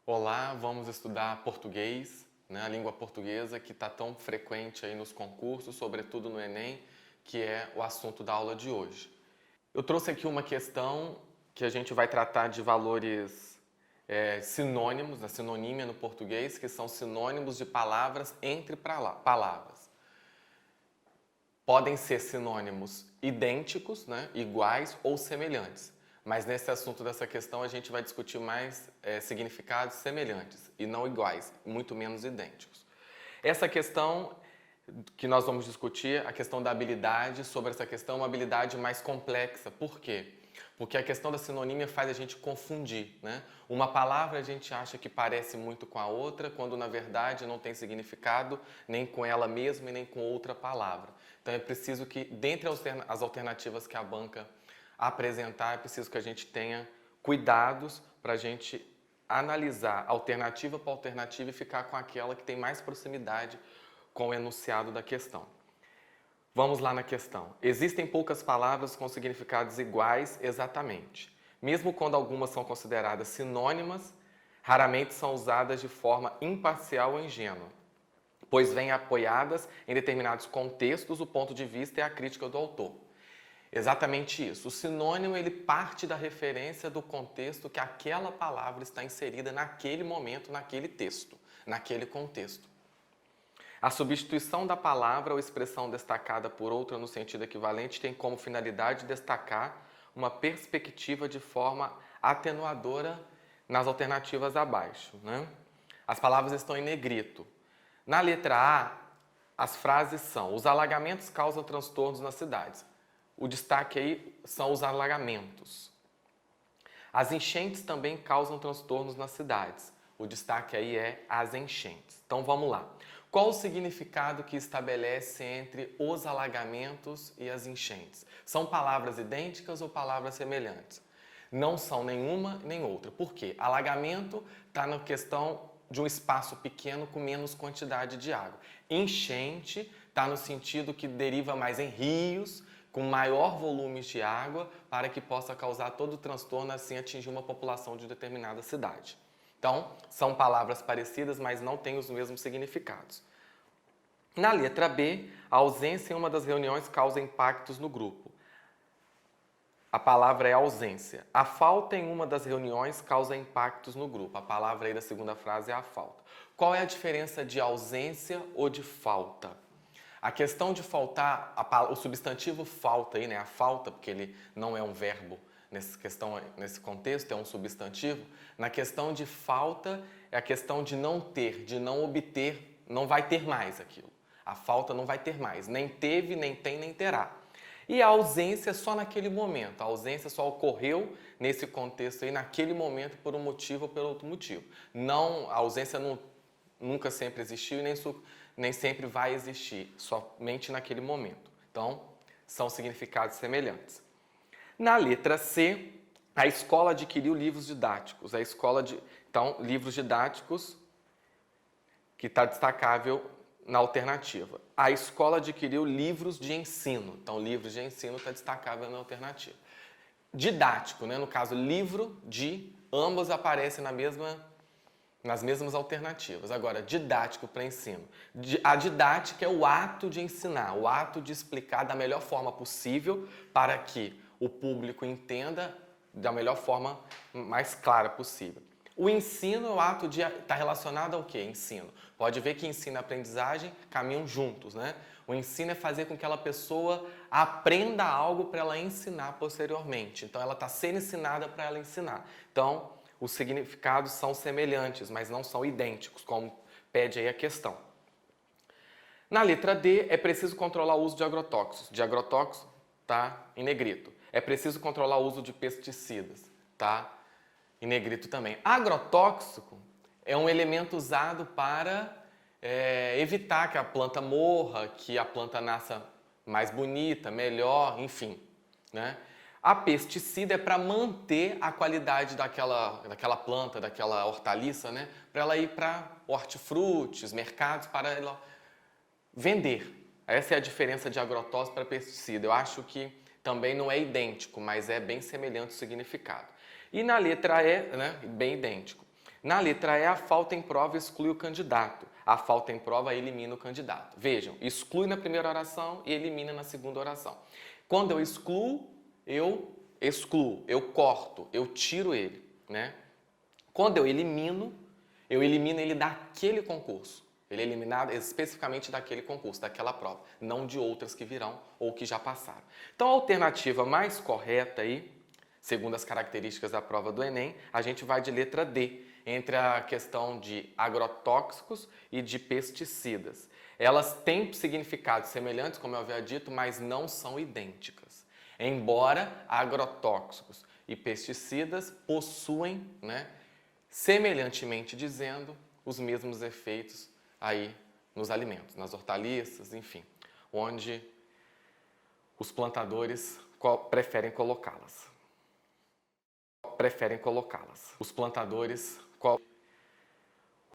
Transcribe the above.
Olá, vamos estudar português, né? A língua portuguesa que está tão frequente aí nos concursos, sobretudo no Enem, que é o assunto da aula de hoje. Eu trouxe aqui uma questão que a gente vai tratar de valores sinônimos, a sinonímia no português, que são sinônimos de palavras entre palavras. Podem ser sinônimos idênticos, né? Iguais ou semelhantes. Mas nesse assunto dessa questão a gente vai discutir mais significados semelhantes e não iguais, muito menos idênticos. Essa questão que nós vamos discutir, a questão da habilidade, sobre essa questão, uma habilidade mais complexa. Por quê? Porque a questão da sinonímia faz a gente confundir, né? Uma palavra a gente acha que parece muito com a outra, quando na verdade não tem significado nem com ela mesma e nem com outra palavra. Então é preciso que, dentre as alternativas que a banca apresentar, é preciso que a gente tenha cuidados para a gente analisar alternativa por alternativa e ficar com aquela que tem mais proximidade com o enunciado da questão. Vamos lá na questão. Existem poucas palavras com significados iguais exatamente. Mesmo quando algumas são consideradas sinônimas, raramente são usadas de forma imparcial ou ingênua, pois vêm apoiadas em determinados contextos o ponto de vista e a crítica do autor. Exatamente isso. O sinônimo ele parte da referência do contexto que aquela palavra está inserida naquele momento, naquele texto, naquele contexto. A substituição da palavra ou expressão destacada por outra no sentido equivalente tem como finalidade destacar uma perspectiva de forma atenuadora nas alternativas abaixo, né? As palavras estão em negrito. Na letra A, as frases são: os alagamentos causam transtornos nas cidades. O destaque aí são os alagamentos. As enchentes também causam transtornos nas cidades. O destaque aí é as enchentes. Então vamos lá. Qual o significado que estabelece entre os alagamentos e as enchentes? São palavras idênticas ou palavras semelhantes? Não são nenhuma nem outra. Por quê? Alagamento está na questão de um espaço pequeno com menos quantidade de água. Enchente está no sentido que deriva mais em rios, com maior volume de água, para que possa causar todo o transtorno, assim atingir uma população de determinada cidade. Então, são palavras parecidas, mas não têm os mesmos significados. Na letra B, a ausência em uma das reuniões causa impactos no grupo. A palavra é ausência. A falta em uma das reuniões causa impactos no grupo. A palavra aí da segunda frase é a falta. Qual é a diferença de ausência ou de falta? A questão de faltar, o substantivo falta aí, né? A falta, porque ele não é um verbo nesse contexto, é um substantivo. Na questão de falta, é a questão de não ter, de não obter, não vai ter mais aquilo. A falta não vai ter mais, nem teve, nem tem, nem terá. E a ausência é só naquele momento, a ausência só ocorreu nesse contexto aí, naquele momento, por um motivo ou por outro motivo. Não, a ausência nunca sempre existiu e nem sempre vai existir, somente naquele momento. Então, são significados semelhantes. Na letra C, a escola adquiriu livros didáticos. Então, livros didáticos, que está destacável na alternativa. A escola adquiriu livros de ensino. Então, livros de ensino está destacável na alternativa. Didático, né? No caso, livro de, ambos aparecem nas mesmas alternativas. Agora, didático para ensino. A didática é o ato de ensinar, o ato de explicar da melhor forma possível para que o público entenda da melhor forma mais clara possível. O ensino é o ato de estar relacionado ao quê? Ensino. Pode ver que ensino e aprendizagem caminham juntos, né? O ensino é fazer com que aquela pessoa aprenda algo para ela ensinar posteriormente. Então, ela está sendo ensinada para ela ensinar. Então, os significados são semelhantes, mas não são idênticos, como pede aí a questão. Na letra D, é preciso controlar o uso de agrotóxicos. De agrotóxicos, tá em negrito. É preciso controlar o uso de pesticidas, tá em negrito também. Agrotóxico é um elemento usado para evitar que a planta morra, que a planta nasça mais bonita, melhor, enfim, né? A pesticida é para manter a qualidade daquela planta, daquela hortaliça, né? Para ela ir para hortifrutis, mercados, para ela vender. Essa é a diferença de agrotóxico para pesticida. Eu acho que também não é idêntico, mas é bem semelhante o significado. E na letra E, né, bem idêntico. Na letra E, a falta em prova exclui o candidato. A falta em prova elimina o candidato. Vejam, exclui na primeira oração e elimina na segunda oração. Quando eu excluo, eu corto, eu tiro ele, né? Quando eu elimino ele daquele concurso. Ele é eliminado especificamente daquele concurso, daquela prova, não de outras que virão ou que já passaram. Então, a alternativa mais correta aí, segundo as características da prova do Enem, a gente vai de letra D, entre a questão de agrotóxicos e de pesticidas. Elas têm significados semelhantes, como eu havia dito, mas não são idênticas. Embora agrotóxicos e pesticidas possuem, né, semelhantemente dizendo, os mesmos efeitos aí nos alimentos, nas hortaliças, enfim, onde os plantadores preferem colocá-las. Os plantadores